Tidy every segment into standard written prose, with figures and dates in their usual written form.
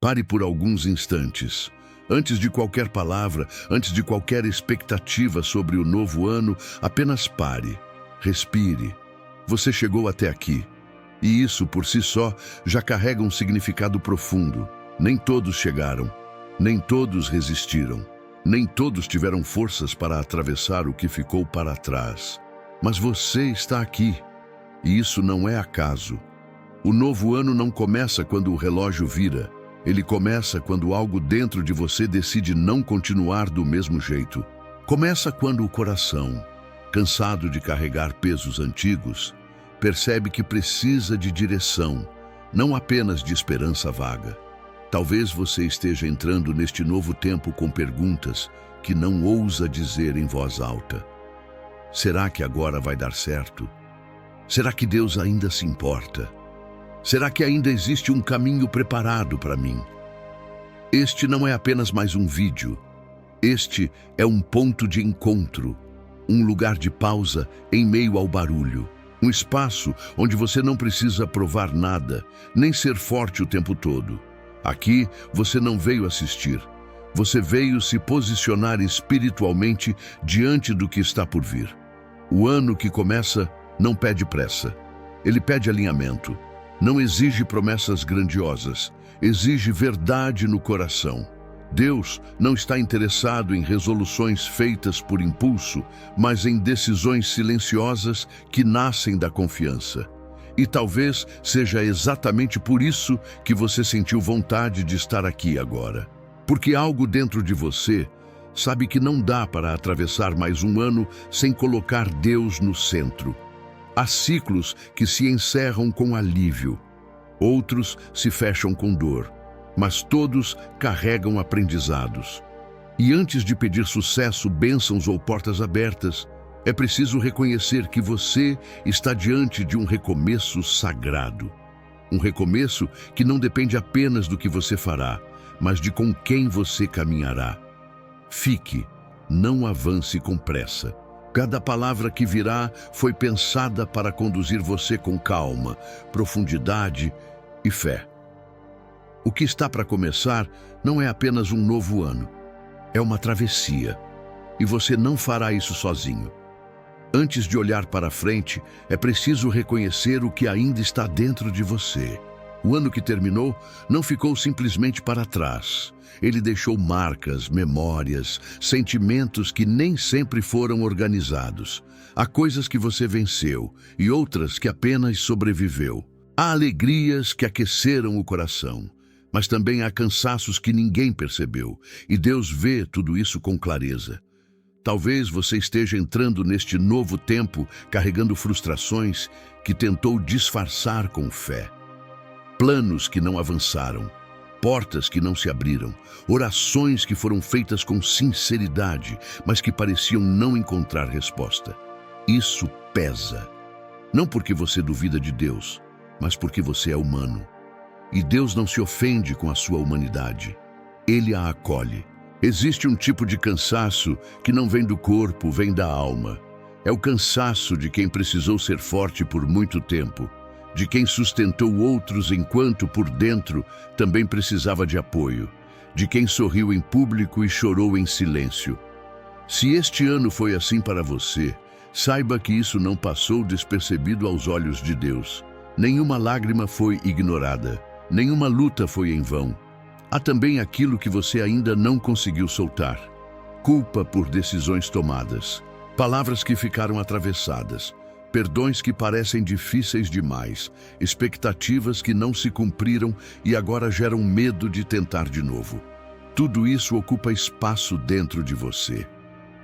Pare por alguns instantes. Antes de qualquer palavra, antes de qualquer expectativa sobre o novo ano, apenas pare, respire. Você chegou até aqui. E isso, por si só, já carrega um significado profundo. Nem todos chegaram, nem todos resistiram, nem todos tiveram forças para atravessar o que ficou para trás. Mas você está aqui, e isso não é acaso. O novo ano não começa quando o relógio vira. Ele começa quando algo dentro de você decide não continuar do mesmo jeito. Começa quando o coração, cansado de carregar pesos antigos, percebe que precisa de direção, não apenas de esperança vaga. Talvez você esteja entrando neste novo tempo com perguntas que não ousa dizer em voz alta. Será que agora vai dar certo? Será que Deus ainda se importa? Será que ainda existe um caminho preparado para mim? Este não é apenas mais um vídeo. Este é um ponto de encontro, um lugar de pausa em meio ao barulho. Um espaço onde você não precisa provar nada, nem ser forte o tempo todo. Aqui você não veio assistir. Você veio se posicionar espiritualmente diante do que está por vir. O ano que começa não pede pressa. Ele pede alinhamento. Não exige promessas grandiosas. Exige verdade no coração. Deus não está interessado em resoluções feitas por impulso, mas em decisões silenciosas que nascem da confiança. E talvez seja exatamente por isso que você sentiu vontade de estar aqui agora. Porque algo dentro de você sabe que não dá para atravessar mais um ano sem colocar Deus no centro. Há ciclos que se encerram com alívio. Outros se fecham com dor. Mas todos carregam aprendizados. E antes de pedir sucesso, bênçãos ou portas abertas, é preciso reconhecer que você está diante de um recomeço sagrado. Um recomeço que não depende apenas do que você fará, mas de com quem você caminhará. Fique, não avance com pressa. Cada palavra que virá foi pensada para conduzir você com calma, profundidade e fé. O que está para começar não é apenas um novo ano, é uma travessia. E você não fará isso sozinho. Antes de olhar para frente, é preciso reconhecer o que ainda está dentro de você. O ano que terminou não ficou simplesmente para trás. Ele deixou marcas, memórias, sentimentos que nem sempre foram organizados. Há coisas que você venceu e outras que apenas sobreviveu. Há alegrias que aqueceram o coração, mas também há cansaços que ninguém percebeu, e Deus vê tudo isso com clareza. Talvez você esteja entrando neste novo tempo carregando frustrações que tentou disfarçar com fé. Planos que não avançaram, portas que não se abriram, orações que foram feitas com sinceridade, mas que pareciam não encontrar resposta. Isso pesa. Não porque você duvida de Deus, mas porque você é humano. E Deus não se ofende com a sua humanidade. Ele a acolhe. Existe um tipo de cansaço que não vem do corpo, vem da alma. É o cansaço de quem precisou ser forte por muito tempo, de quem sustentou outros enquanto por dentro também precisava de apoio, de quem sorriu em público e chorou em silêncio. Se este ano foi assim para você, saiba que isso não passou despercebido aos olhos de Deus. Nenhuma lágrima foi ignorada, nenhuma luta foi em vão. Há também aquilo que você ainda não conseguiu soltar. Culpa por decisões tomadas, palavras que ficaram atravessadas, perdões que parecem difíceis demais, expectativas que não se cumpriram e agora geram medo de tentar de novo. Tudo isso ocupa espaço dentro de você.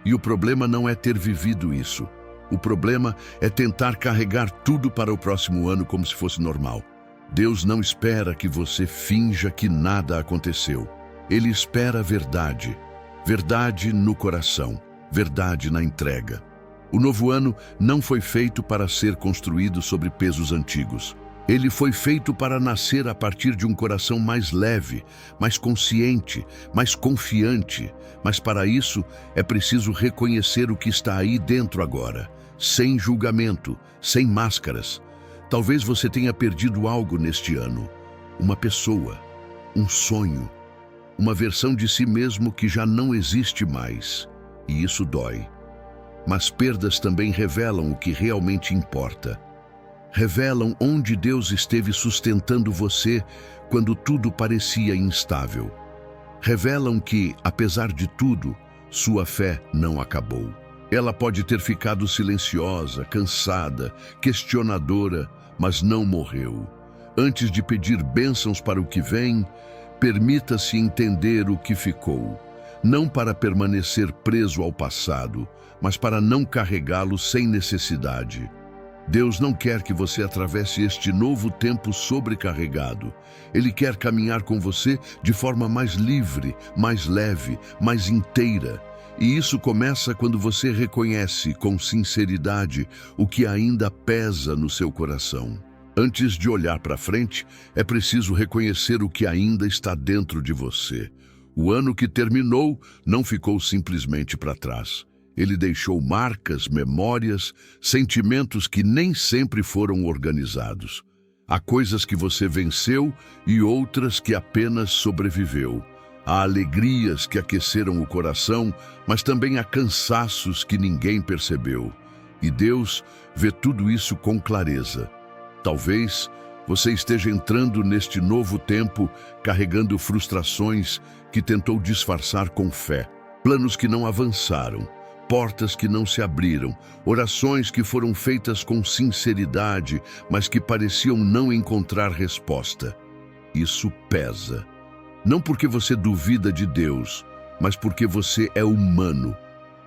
E o problema não é ter vivido isso. O problema é tentar carregar tudo para o próximo ano como se fosse normal. Deus não espera que você finja que nada aconteceu. Ele espera a verdade. Verdade no coração. Verdade na entrega. O novo ano não foi feito para ser construído sobre pesos antigos. Ele foi feito para nascer a partir de um coração mais leve, mais consciente, mais confiante. Mas para isso é preciso reconhecer o que está aí dentro agora, sem julgamento, sem máscaras. Talvez você tenha perdido algo neste ano. Uma pessoa, um sonho, uma versão de si mesmo que já não existe mais. E isso dói. Mas perdas também revelam o que realmente importa. Revelam onde Deus esteve sustentando você quando tudo parecia instável. Revelam que, apesar de tudo, sua fé não acabou. Ela pode ter ficado silenciosa, cansada, questionadora, mas não morreu. Antes de pedir bênçãos para o que vem, permita-se entender o que ficou. Não para permanecer preso ao passado, mas para não carregá-lo sem necessidade. Deus não quer que você atravesse este novo tempo sobrecarregado. Ele quer caminhar com você de forma mais livre, mais leve, mais inteira. E isso começa quando você reconhece com sinceridade o que ainda pesa no seu coração. Antes de olhar para frente, é preciso reconhecer o que ainda está dentro de você. O ano que terminou não ficou simplesmente para trás. Ele deixou marcas, memórias, sentimentos que nem sempre foram organizados. Há coisas que você venceu e outras que apenas sobreviveu. Há alegrias que aqueceram o coração, mas também há cansaços que ninguém percebeu. E Deus vê tudo isso com clareza. Talvez você esteja entrando neste novo tempo carregando frustrações que tentou disfarçar com fé, planos que não avançaram, portas que não se abriram, orações que foram feitas com sinceridade, mas que pareciam não encontrar resposta. Isso pesa. Não porque você duvida de Deus, mas porque você é humano.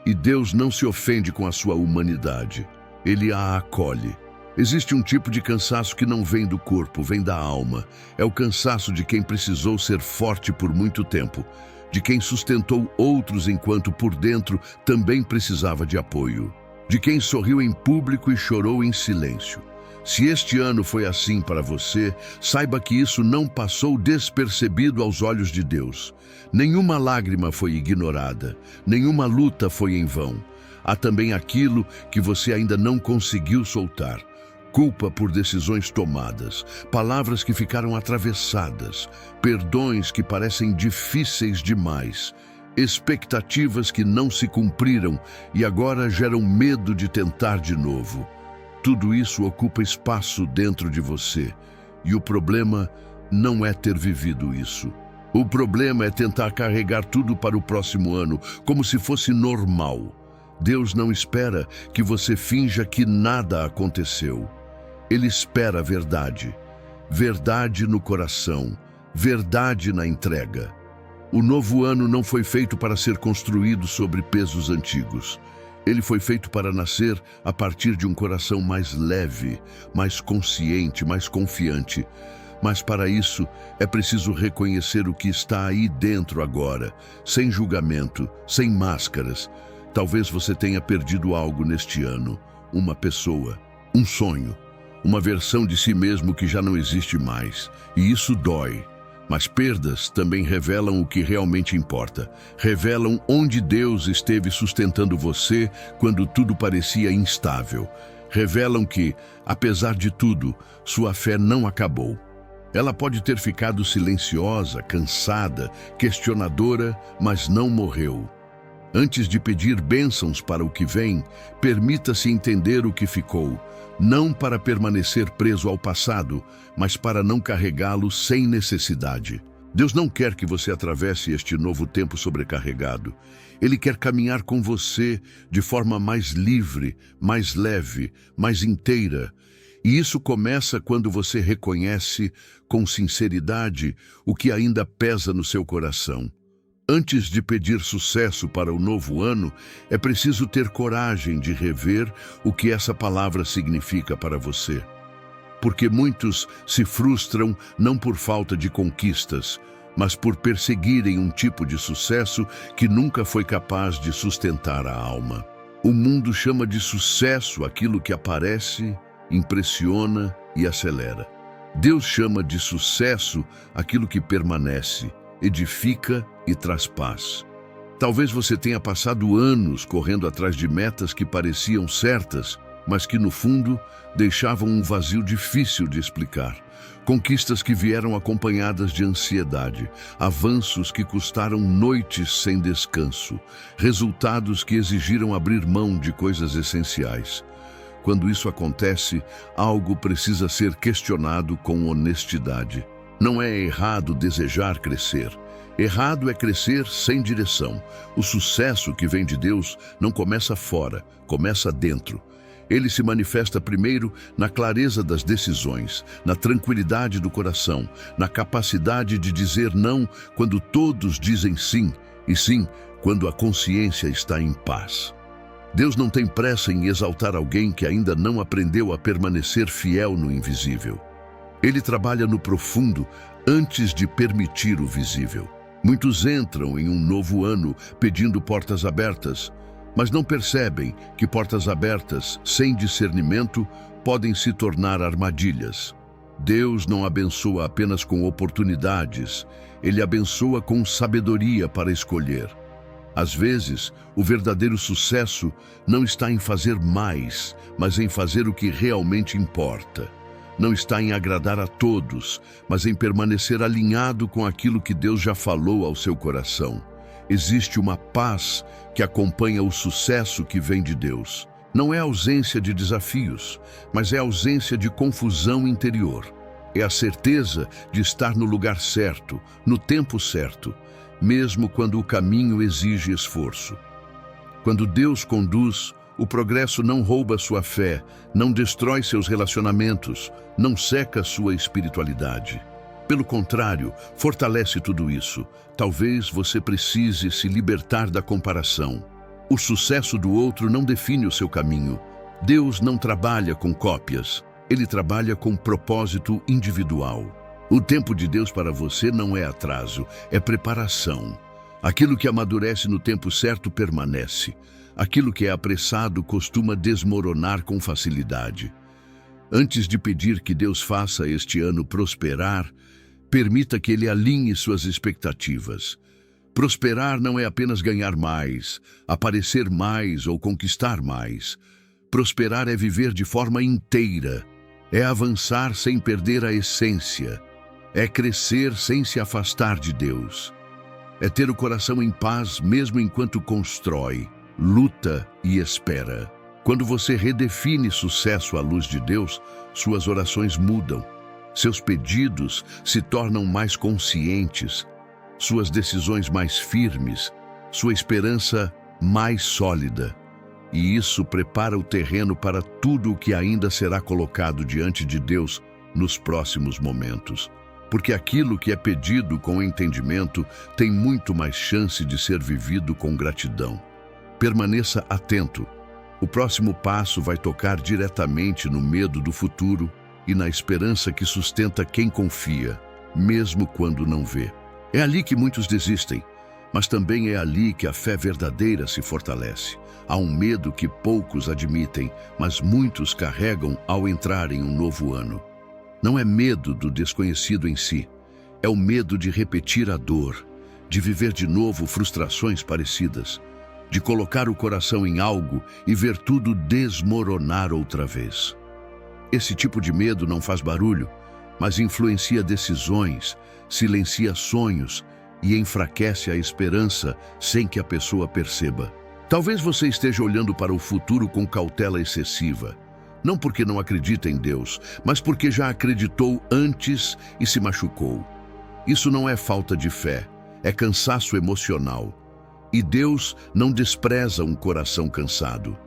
E Deus não se ofende com a sua humanidade. Ele a acolhe. Existe um tipo de cansaço que não vem do corpo, vem da alma. É o cansaço de quem precisou ser forte por muito tempo, de quem sustentou outros enquanto por dentro também precisava de apoio, de quem sorriu em público e chorou em silêncio. Se este ano foi assim para você, saiba que isso não passou despercebido aos olhos de Deus. Nenhuma lágrima foi ignorada, nenhuma luta foi em vão. Há também aquilo que você ainda não conseguiu soltar. Culpa por decisões tomadas, palavras que ficaram atravessadas, perdões que parecem difíceis demais, expectativas que não se cumpriram e agora geram medo de tentar de novo. Tudo isso ocupa espaço dentro de você, e o problema não é ter vivido isso. O problema é tentar carregar tudo para o próximo ano, como se fosse normal. Deus não espera que você finja que nada aconteceu. Ele espera a verdade. Verdade no coração, verdade na entrega. O novo ano não foi feito para ser construído sobre pesos antigos. Ele foi feito para nascer a partir de um coração mais leve, mais consciente, mais confiante. Mas para isso é preciso reconhecer o que está aí dentro agora, sem julgamento, sem máscaras. Talvez você tenha perdido algo neste ano, uma pessoa, um sonho, uma versão de si mesmo que já não existe mais. E isso dói. Mas perdas também revelam o que realmente importa. Revelam onde Deus esteve sustentando você quando tudo parecia instável. Revelam que, apesar de tudo, sua fé não acabou. Ela pode ter ficado silenciosa, cansada, questionadora, mas não morreu. Antes de pedir bênçãos para o que vem, permita-se entender o que ficou, não para permanecer preso ao passado, mas para não carregá-lo sem necessidade. Deus não quer que você atravesse este novo tempo sobrecarregado. Ele quer caminhar com você de forma mais livre, mais leve, mais inteira. E isso começa quando você reconhece, com sinceridade, o que ainda pesa no seu coração. Antes de pedir sucesso para o novo ano, é preciso ter coragem de rever o que essa palavra significa para você. Porque muitos se frustram não por falta de conquistas, mas por perseguirem um tipo de sucesso que nunca foi capaz de sustentar a alma. O mundo chama de sucesso aquilo que aparece, impressiona e acelera. Deus chama de sucesso aquilo que permanece, edifica e traz paz. Talvez você tenha passado anos correndo atrás de metas que pareciam certas, mas que no fundo deixavam um vazio difícil de explicar. Conquistas que vieram acompanhadas de ansiedade, avanços que custaram noites sem descanso, resultados que exigiram abrir mão de coisas essenciais. Quando isso acontece, algo precisa ser questionado com honestidade. Não é errado desejar crescer. Errado é crescer sem direção. O sucesso que vem de Deus não começa fora, começa dentro. Ele se manifesta primeiro na clareza das decisões, na tranquilidade do coração, na capacidade de dizer não quando todos dizem sim, e sim quando a consciência está em paz. Deus não tem pressa em exaltar alguém que ainda não aprendeu a permanecer fiel no invisível. Ele trabalha no profundo antes de permitir o visível. Muitos entram em um novo ano pedindo portas abertas, mas não percebem que portas abertas, sem discernimento, podem se tornar armadilhas. Deus não abençoa apenas com oportunidades, Ele abençoa com sabedoria para escolher. Às vezes, o verdadeiro sucesso não está em fazer mais, mas em fazer o que realmente importa. Não está em agradar a todos, mas em permanecer alinhado com aquilo que Deus já falou ao seu coração. Existe uma paz que acompanha o sucesso que vem de Deus. Não é ausência de desafios, mas é ausência de confusão interior. É a certeza de estar no lugar certo, no tempo certo, mesmo quando o caminho exige esforço. Quando Deus conduz, o progresso não rouba sua fé, não destrói seus relacionamentos, não seca sua espiritualidade. Pelo contrário, fortalece tudo isso. Talvez você precise se libertar da comparação. O sucesso do outro não define o seu caminho. Deus não trabalha com cópias. Ele trabalha com propósito individual. O tempo de Deus para você não é atraso, é preparação. Aquilo que amadurece no tempo certo permanece. Aquilo que é apressado costuma desmoronar com facilidade. Antes de pedir que Deus faça este ano prosperar, permita que Ele alinhe suas expectativas. Prosperar não é apenas ganhar mais, aparecer mais ou conquistar mais. Prosperar é viver de forma inteira, é avançar sem perder a essência, é crescer sem se afastar de Deus. É ter o coração em paz mesmo enquanto constrói, luta e espera. Quando você redefine sucesso à luz de Deus, suas orações mudam. Seus pedidos se tornam mais conscientes, suas decisões mais firmes, sua esperança mais sólida. E isso prepara o terreno para tudo o que ainda será colocado diante de Deus nos próximos momentos. Porque aquilo que é pedido com entendimento tem muito mais chance de ser vivido com gratidão. Permaneça atento. O próximo passo vai tocar diretamente no medo do futuro e na esperança que sustenta quem confia, mesmo quando não vê. É ali que muitos desistem, mas também é ali que a fé verdadeira se fortalece. Há um medo que poucos admitem, mas muitos carregam ao entrar em um novo ano. Não é medo do desconhecido em si, é o medo de repetir a dor, de viver de novo frustrações parecidas, de colocar o coração em algo e ver tudo desmoronar outra vez. Esse tipo de medo não faz barulho, mas influencia decisões, silencia sonhos e enfraquece a esperança sem que a pessoa perceba. Talvez você esteja olhando para o futuro com cautela excessiva, não porque não acredita em Deus, mas porque já acreditou antes e se machucou. Isso não é falta de fé, é cansaço emocional. E Deus não despreza um coração cansado.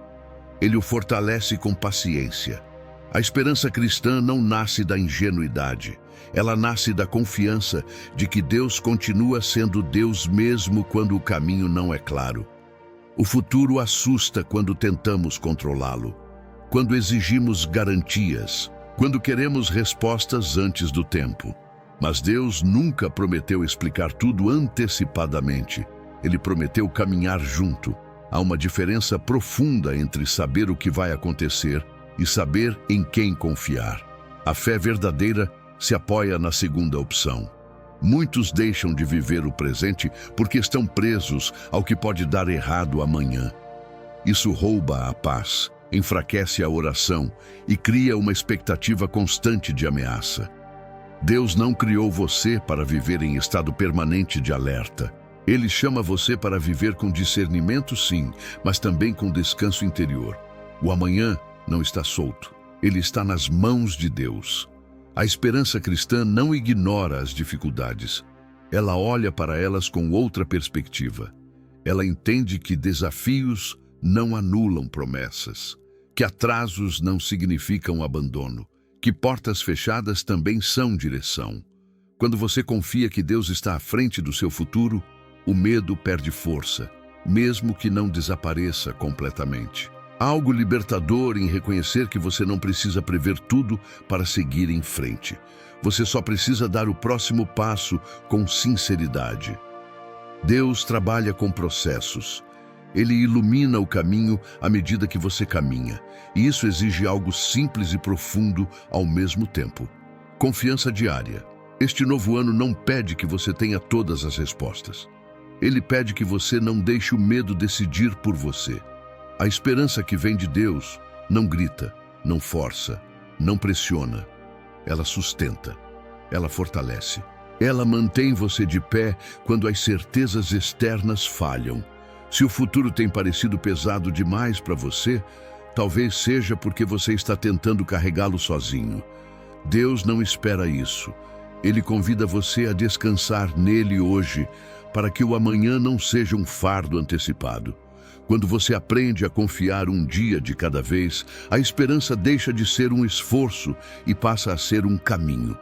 Ele o fortalece com paciência. A esperança cristã não nasce da ingenuidade. Ela nasce da confiança de que Deus continua sendo Deus mesmo quando o caminho não é claro. O futuro assusta quando tentamos controlá-lo, quando exigimos garantias, quando queremos respostas antes do tempo. Mas Deus nunca prometeu explicar tudo antecipadamente. Ele prometeu caminhar junto. Há uma diferença profunda entre saber o que vai acontecer e saber em quem confiar. A fé verdadeira se apoia na segunda opção. Muitos deixam de viver o presente porque estão presos ao que pode dar errado amanhã. Isso rouba a paz. enfraquece a oração e cria uma expectativa constante de ameaça. Deus não criou você para viver em estado permanente de alerta. Ele chama você para viver com discernimento, sim, mas também com descanso interior. O amanhã não está solto. Ele está nas mãos de Deus. A esperança cristã não ignora as dificuldades. Ela olha para elas com outra perspectiva. Ela entende que desafios não anulam promessas, que atrasos não significam abandono, que portas fechadas também são direção. Quando você confia que Deus está à frente do seu futuro, o medo perde força, mesmo que não desapareça completamente. Há algo libertador em reconhecer que você não precisa prever tudo para seguir em frente. Você só precisa dar o próximo passo com sinceridade. Deus trabalha com processos. Ele ilumina o caminho à medida que você caminha, e isso exige algo simples e profundo ao mesmo tempo. Confiança diária. Este novo ano não pede que você tenha todas as respostas. Ele pede que você não deixe o medo decidir por você. A esperança que vem de Deus não grita, não força, não pressiona. Ela sustenta, ela fortalece. Ela mantém você de pé quando as certezas externas falham. Se o futuro tem parecido pesado demais para você, talvez seja porque você está tentando carregá-lo sozinho. Deus não espera isso. Ele convida você a descansar nele hoje, para que o amanhã não seja um fardo antecipado. Quando você aprende a confiar um dia de cada vez, a esperança deixa de ser um esforço e passa a ser um caminho.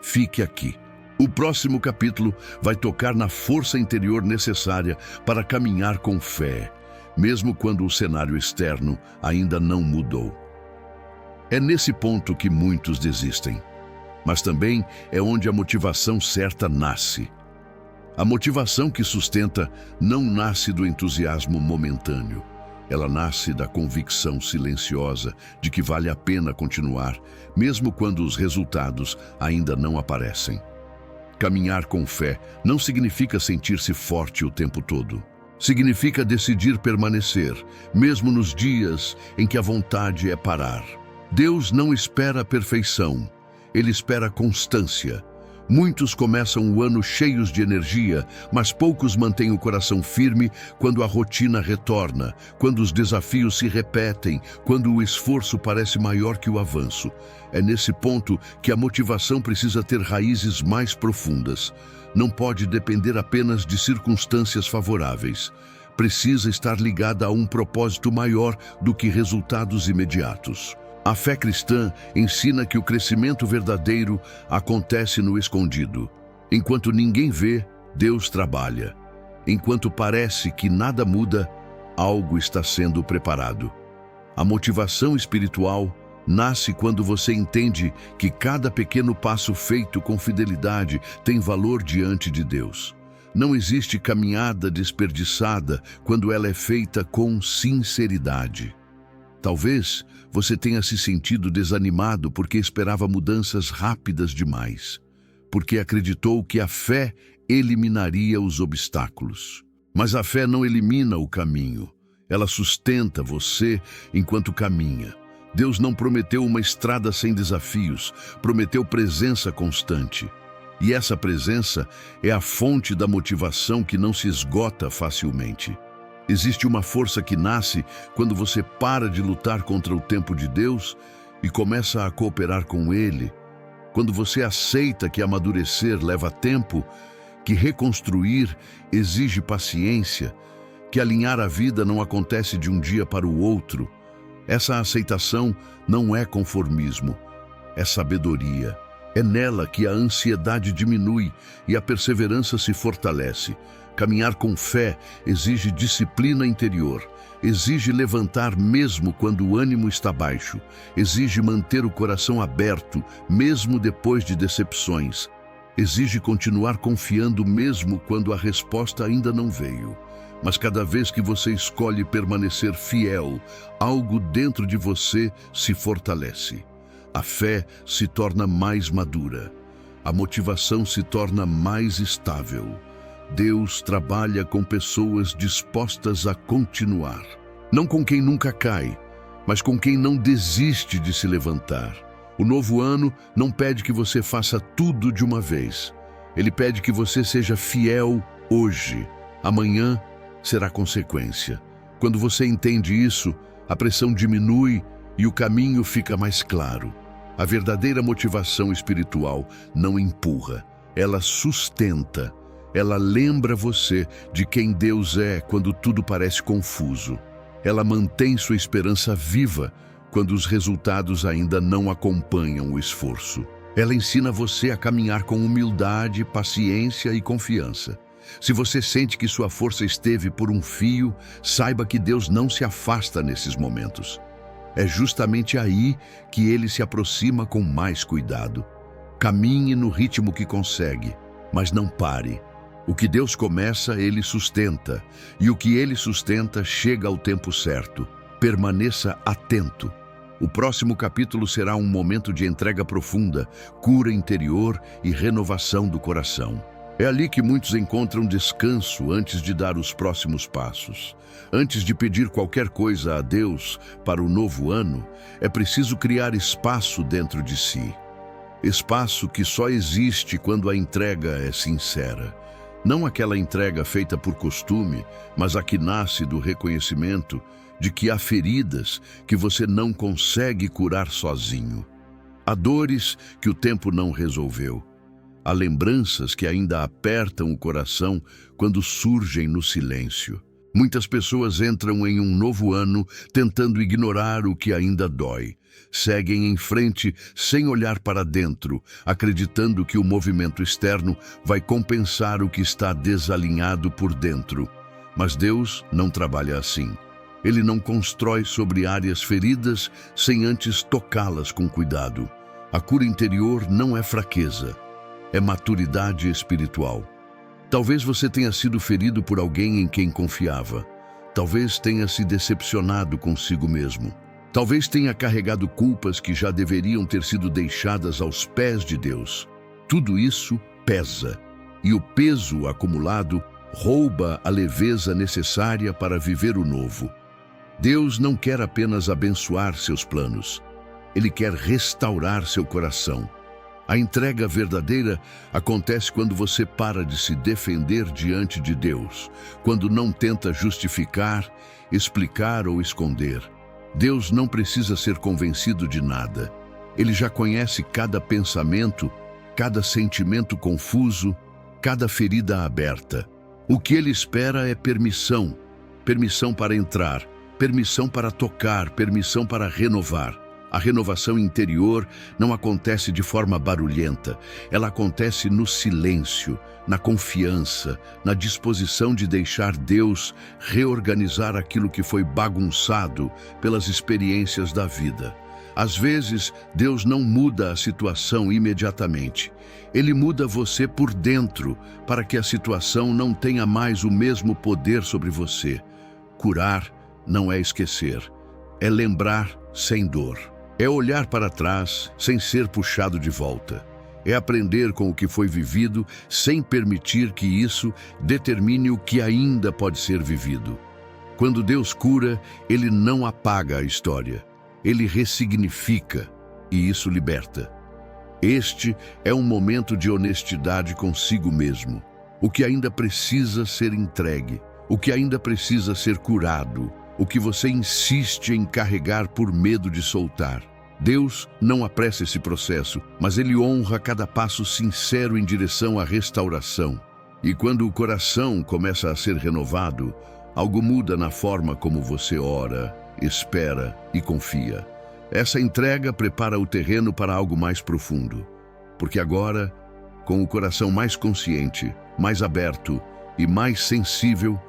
Fique aqui. O próximo capítulo vai tocar na força interior necessária para caminhar com fé, mesmo quando o cenário externo ainda não mudou. É nesse ponto que muitos desistem, mas também é onde a motivação certa nasce. A motivação que sustenta não nasce do entusiasmo momentâneo. Ela nasce da convicção silenciosa de que vale a pena continuar, mesmo quando os resultados ainda não aparecem. Caminhar com fé não significa sentir-se forte o tempo todo. Significa decidir permanecer, mesmo nos dias em que a vontade é parar. Deus não espera a perfeição, Ele espera a constância. Muitos começam o ano cheios de energia, mas poucos mantêm o coração firme quando a rotina retorna, quando os desafios se repetem, quando o esforço parece maior que o avanço. É nesse ponto que a motivação precisa ter raízes mais profundas. Não pode depender apenas de circunstâncias favoráveis. Precisa estar ligada a um propósito maior do que resultados imediatos. A fé cristã ensina que o crescimento verdadeiro acontece no escondido. Enquanto ninguém vê, Deus trabalha. Enquanto parece que nada muda, algo está sendo preparado. A motivação espiritual nasce quando você entende que cada pequeno passo feito com fidelidade tem valor diante de Deus. Não existe caminhada desperdiçada quando ela é feita com sinceridade. Talvez você tenha se sentido desanimado porque esperava mudanças rápidas demais, porque acreditou que a fé eliminaria os obstáculos. Mas a fé não elimina o caminho, ela sustenta você enquanto caminha. Deus não prometeu uma estrada sem desafios, prometeu presença constante. E essa presença é a fonte da motivação que não se esgota facilmente. Existe uma força que nasce quando você para de lutar contra o tempo de Deus e começa a cooperar com Ele. Quando você aceita que amadurecer leva tempo, que reconstruir exige paciência, que alinhar a vida não acontece de um dia para o outro. Essa aceitação não é conformismo, é sabedoria. É nela que a ansiedade diminui e a perseverança se fortalece. Caminhar com fé exige disciplina interior, exige levantar mesmo quando o ânimo está baixo, exige manter o coração aberto mesmo depois de decepções, exige continuar confiando mesmo quando a resposta ainda não veio. Mas cada vez que você escolhe permanecer fiel, algo dentro de você se fortalece. A fé se torna mais madura, a motivação se torna mais estável. Deus trabalha com pessoas dispostas a continuar. Não com quem nunca cai, mas com quem não desiste de se levantar. O novo ano não pede que você faça tudo de uma vez. Ele pede que você seja fiel hoje. Amanhã será consequência. Quando você entende isso, a pressão diminui e o caminho fica mais claro. A verdadeira motivação espiritual não empurra, ela sustenta. Ela lembra você de quem Deus é quando tudo parece confuso. Ela mantém sua esperança viva quando os resultados ainda não acompanham o esforço. Ela ensina você a caminhar com humildade, paciência e confiança. Se você sente que sua força esteve por um fio, saiba que Deus não se afasta nesses momentos. É justamente aí que Ele se aproxima com mais cuidado. Caminhe no ritmo que consegue, mas não pare. O que Deus começa, Ele sustenta, e o que Ele sustenta chega ao tempo certo. Permaneça atento. O próximo capítulo será um momento de entrega profunda, cura interior e renovação do coração. É ali que muitos encontram descanso antes de dar os próximos passos. Antes de pedir qualquer coisa a Deus para o novo ano, é preciso criar espaço dentro de si. Espaço que só existe quando a entrega é sincera. Não aquela entrega feita por costume, mas a que nasce do reconhecimento de que há feridas que você não consegue curar sozinho. Há dores que o tempo não resolveu. Há lembranças que ainda apertam o coração quando surgem no silêncio. Muitas pessoas entram em um novo ano tentando ignorar o que ainda dói. Seguem em frente sem olhar para dentro, acreditando que o movimento externo vai compensar o que está desalinhado por dentro. Mas Deus não trabalha assim. Ele não constrói sobre áreas feridas sem antes tocá-las com cuidado. A cura interior não é fraqueza, é maturidade espiritual. Talvez você tenha sido ferido por alguém em quem confiava. Talvez tenha se decepcionado consigo mesmo. Talvez tenha carregado culpas que já deveriam ter sido deixadas aos pés de Deus. Tudo isso pesa, e o peso acumulado rouba a leveza necessária para viver o novo. Deus não quer apenas abençoar seus planos. Ele quer restaurar seu coração. A entrega verdadeira acontece quando você para de se defender diante de Deus, quando não tenta justificar, explicar ou esconder. Deus não precisa ser convencido de nada. Ele já conhece cada pensamento, cada sentimento confuso, cada ferida aberta. O que Ele espera é permissão. Permissão para entrar, permissão para tocar, permissão para renovar. A renovação interior não acontece de forma barulhenta. Ela acontece no silêncio, na confiança, na disposição de deixar Deus reorganizar aquilo que foi bagunçado pelas experiências da vida. Às vezes, Deus não muda a situação imediatamente. Ele muda você por dentro, para que a situação não tenha mais o mesmo poder sobre você. Curar não é esquecer, é lembrar sem dor. É olhar para trás sem ser puxado de volta. É aprender com o que foi vivido sem permitir que isso determine o que ainda pode ser vivido. Quando Deus cura, Ele não apaga a história. Ele ressignifica, e isso liberta. Este é um momento de honestidade consigo mesmo. O que ainda precisa ser entregue, o que ainda precisa ser curado, o que você insiste em carregar por medo de soltar. Deus não apressa esse processo, mas Ele honra cada passo sincero em direção à restauração. E quando o coração começa a ser renovado, algo muda na forma como você ora, espera e confia. Essa entrega prepara o terreno para algo mais profundo. Porque agora, com o coração mais consciente, mais aberto e mais sensível,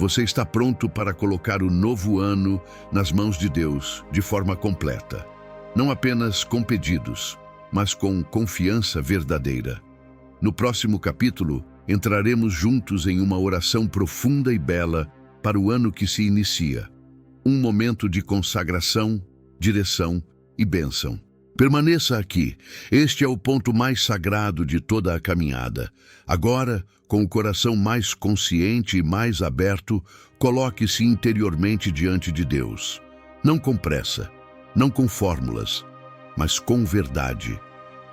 você está pronto para colocar o novo ano nas mãos de Deus de forma completa. Não apenas com pedidos, mas com confiança verdadeira. No próximo capítulo, entraremos juntos em uma oração profunda e bela para o ano que se inicia. Um momento de consagração, direção e bênção. Permaneça aqui. Este é o ponto mais sagrado de toda a caminhada. Agora, com o coração mais consciente e mais aberto, coloque-se interiormente diante de Deus. Não com pressa, não com fórmulas, mas com verdade.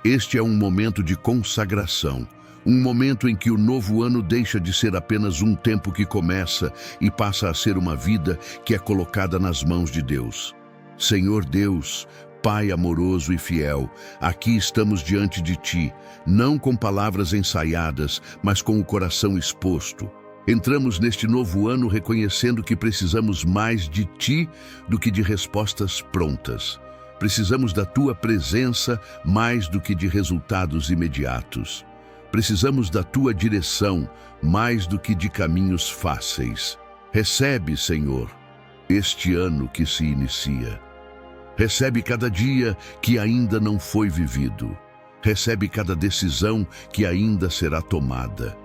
Este é um momento de consagração, um momento em que o novo ano deixa de ser apenas um tempo que começa e passa a ser uma vida que é colocada nas mãos de Deus. Senhor Deus, Pai amoroso e fiel, aqui estamos diante de Ti, não com palavras ensaiadas, mas com o coração exposto. Entramos neste novo ano reconhecendo que precisamos mais de Ti do que de respostas prontas. Precisamos da Tua presença mais do que de resultados imediatos. Precisamos da Tua direção mais do que de caminhos fáceis. Recebe, Senhor, este ano que se inicia. Recebe cada dia que ainda não foi vivido. Recebe cada decisão que ainda será tomada.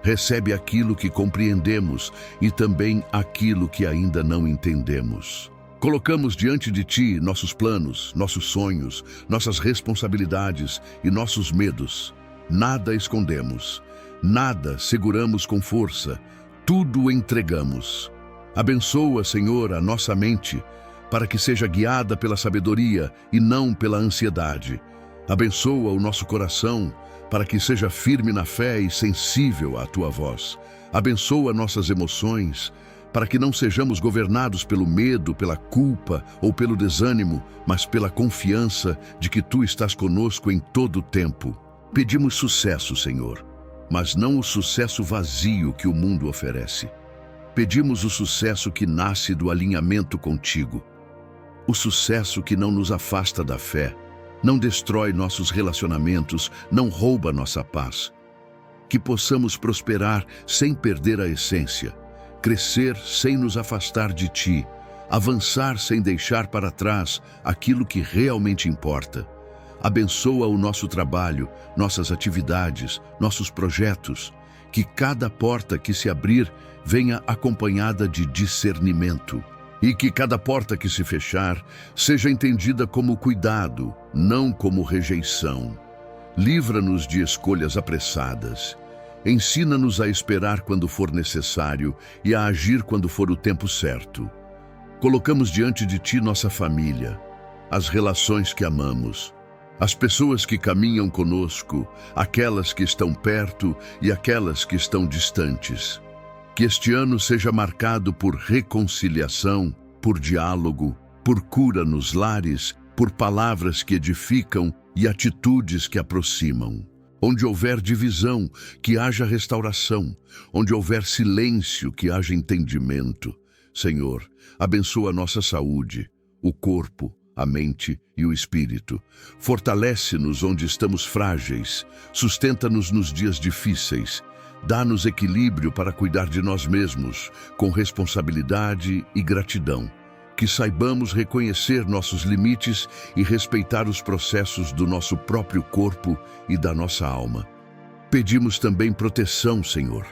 Recebe aquilo que compreendemos e também aquilo que ainda não entendemos. Colocamos diante de Ti nossos planos, nossos sonhos, nossas responsabilidades e nossos medos. Nada escondemos, nada seguramos com força, tudo entregamos. Abençoa, Senhor, a nossa mente, para que seja guiada pela sabedoria e não pela ansiedade. Abençoa o nosso coração, para que seja firme na fé e sensível à Tua voz. Abençoa nossas emoções, para que não sejamos governados pelo medo, pela culpa ou pelo desânimo, mas pela confiança de que Tu estás conosco em todo o tempo. Pedimos sucesso, Senhor, mas não o sucesso vazio que o mundo oferece. Pedimos o sucesso que nasce do alinhamento contigo. O sucesso que não nos afasta da fé, não destrói nossos relacionamentos, não rouba nossa paz. Que possamos prosperar sem perder a essência, crescer sem nos afastar de Ti, avançar sem deixar para trás aquilo que realmente importa. Abençoa o nosso trabalho, nossas atividades, nossos projetos. Que cada porta que se abrir venha acompanhada de discernimento. E que cada porta que se fechar seja entendida como cuidado, não como rejeição. Livra-nos de escolhas apressadas. Ensina-nos a esperar quando for necessário e a agir quando for o tempo certo. Colocamos diante de Ti nossa família, as relações que amamos, as pessoas que caminham conosco, aquelas que estão perto e aquelas que estão distantes. Que este ano seja marcado por reconciliação, por diálogo, por cura nos lares, por palavras que edificam e atitudes que aproximam. Onde houver divisão, que haja restauração. Onde houver silêncio, que haja entendimento. Senhor, abençoa a nossa saúde, o corpo, a mente e o espírito. Fortalece-nos onde estamos frágeis, sustenta-nos nos dias difíceis. Dá-nos equilíbrio para cuidar de nós mesmos, com responsabilidade e gratidão. Que saibamos reconhecer nossos limites e respeitar os processos do nosso próprio corpo e da nossa alma. Pedimos também proteção, Senhor.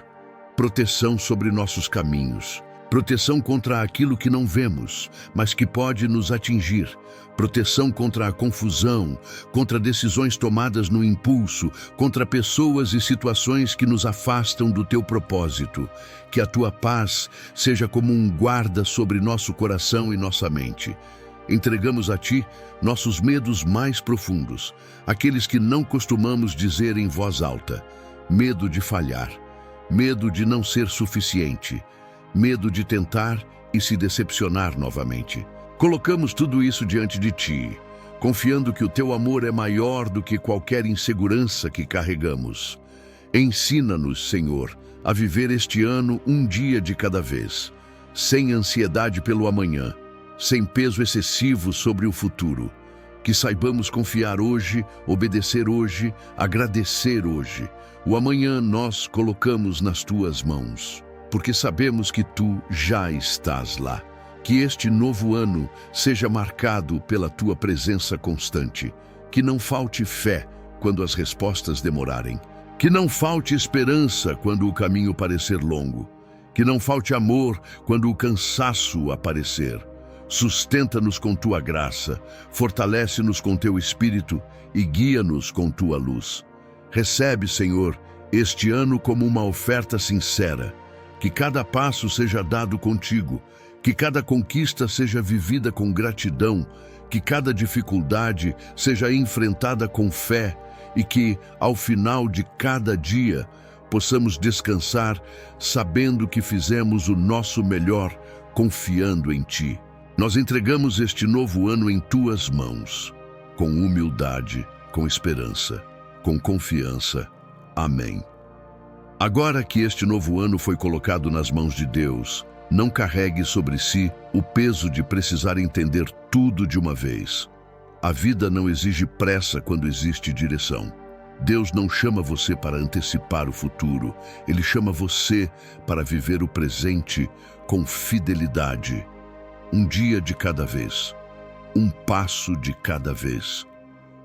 Proteção sobre nossos caminhos. Proteção contra aquilo que não vemos, mas que pode nos atingir. Proteção contra a confusão, contra decisões tomadas no impulso, contra pessoas e situações que nos afastam do Teu propósito. Que a Tua paz seja como um guarda sobre nosso coração e nossa mente. Entregamos a Ti nossos medos mais profundos, aqueles que não costumamos dizer em voz alta. Medo de falhar, medo de não ser suficiente, medo de tentar e se decepcionar novamente. Colocamos tudo isso diante de Ti, confiando que o Teu amor é maior do que qualquer insegurança que carregamos. Ensina-nos, Senhor, a viver este ano um dia de cada vez, sem ansiedade pelo amanhã, sem peso excessivo sobre o futuro. Que saibamos confiar hoje, obedecer hoje, agradecer hoje. O amanhã nós colocamos nas Tuas mãos, porque sabemos que Tu já estás lá. Que este novo ano seja marcado pela Tua presença constante. Que não falte fé quando as respostas demorarem. Que não falte esperança quando o caminho parecer longo. Que não falte amor quando o cansaço aparecer. Sustenta-nos com Tua graça, fortalece-nos com Teu Espírito e guia-nos com Tua luz. Recebe, Senhor, este ano como uma oferta sincera. Que cada passo seja dado contigo. Que cada conquista seja vivida com gratidão, que cada dificuldade seja enfrentada com fé e que, ao final de cada dia, possamos descansar sabendo que fizemos o nosso melhor, confiando em Ti. Nós entregamos este novo ano em Tuas mãos, com humildade, com esperança, com confiança. Amém. Agora que este novo ano foi colocado nas mãos de Deus, não carregue sobre si o peso de precisar entender tudo de uma vez. A vida não exige pressa quando existe direção. Deus não chama você para antecipar o futuro, Ele chama você para viver o presente com fidelidade. Um dia de cada vez, um passo de cada vez,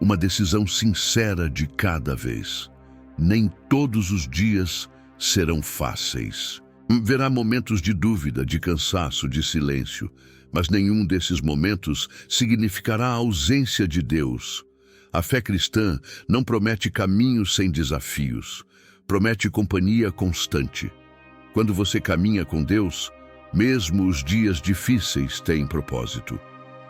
uma decisão sincera de cada vez. Nem todos os dias serão fáceis. Verá momentos de dúvida, de cansaço, de silêncio, mas nenhum desses momentos significará a ausência de Deus. A fé cristã não promete caminhos sem desafios, promete companhia constante. Quando você caminha com Deus, mesmo os dias difíceis têm propósito,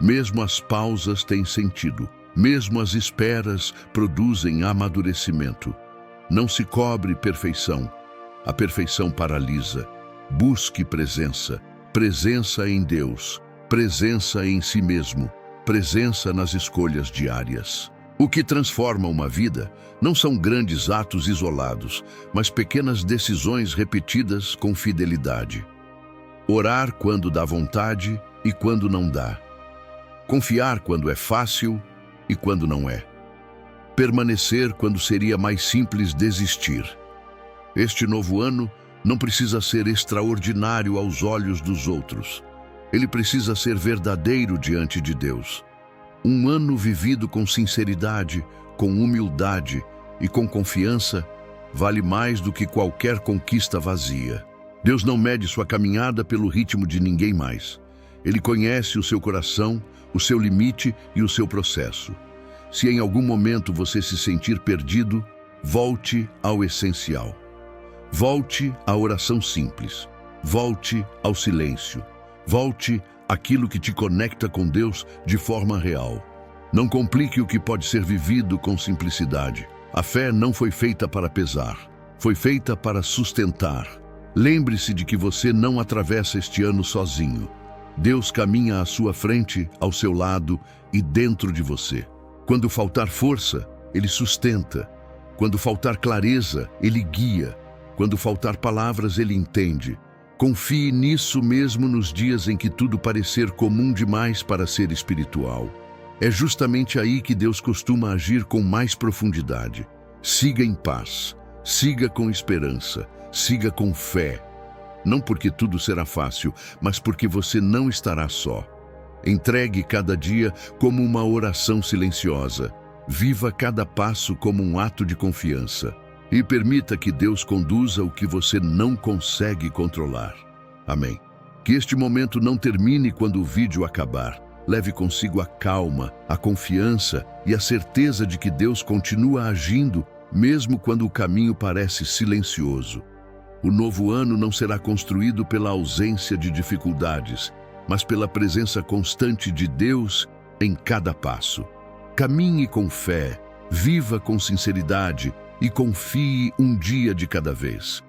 mesmo as pausas têm sentido, mesmo as esperas produzem amadurecimento. Não se cobre perfeição, a perfeição paralisa. Busque presença, presença em Deus, presença em si mesmo, presença nas escolhas diárias. O que transforma uma vida não são grandes atos isolados, mas pequenas decisões repetidas com fidelidade. Orar quando dá vontade e quando não dá. Confiar quando é fácil e quando não é. Permanecer quando seria mais simples desistir. Este novo ano não precisa ser extraordinário aos olhos dos outros. Ele precisa ser verdadeiro diante de Deus. Um ano vivido com sinceridade, com humildade e com confiança vale mais do que qualquer conquista vazia. Deus não mede sua caminhada pelo ritmo de ninguém mais. Ele conhece o seu coração, o seu limite e o seu processo. Se em algum momento você se sentir perdido, volte ao essencial. Volte à oração simples. Volte ao silêncio. Volte àquilo que te conecta com Deus de forma real. Não complique o que pode ser vivido com simplicidade. A fé não foi feita para pesar, foi feita para sustentar. Lembre-se de que você não atravessa este ano sozinho. Deus caminha à sua frente, ao seu lado e dentro de você. Quando faltar força, Ele sustenta. Quando faltar clareza, Ele guia. Quando faltar palavras, Ele entende. Confie nisso mesmo nos dias em que tudo parecer comum demais para ser espiritual. É justamente aí que Deus costuma agir com mais profundidade. Siga em paz, siga com esperança, siga com fé. Não porque tudo será fácil, mas porque você não estará só. Entregue cada dia como uma oração silenciosa. Viva cada passo como um ato de confiança. E permita que Deus conduza o que você não consegue controlar. Amém. Que este momento não termine quando o vídeo acabar. Leve consigo a calma, a confiança e a certeza de que Deus continua agindo, mesmo quando o caminho parece silencioso. O novo ano não será construído pela ausência de dificuldades, mas pela presença constante de Deus em cada passo. Caminhe com fé, viva com sinceridade e confie um dia de cada vez.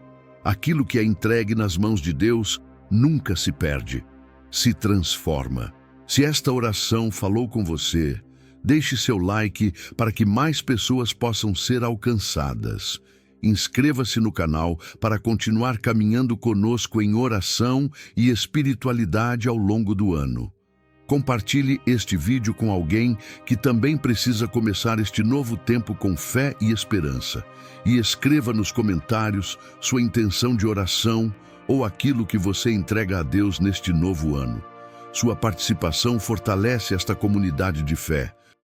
Aquilo que é entregue nas mãos de Deus nunca se perde, se transforma. Se esta oração falou com você, deixe seu like para que mais pessoas possam ser alcançadas. Inscreva-se no canal para continuar caminhando conosco em oração e espiritualidade ao longo do ano. Compartilhe este vídeo com alguém que também precisa começar este novo tempo com fé e esperança. E escreva nos comentários sua intenção de oração ou aquilo que você entrega a Deus neste novo ano. Sua participação fortalece esta comunidade de fé,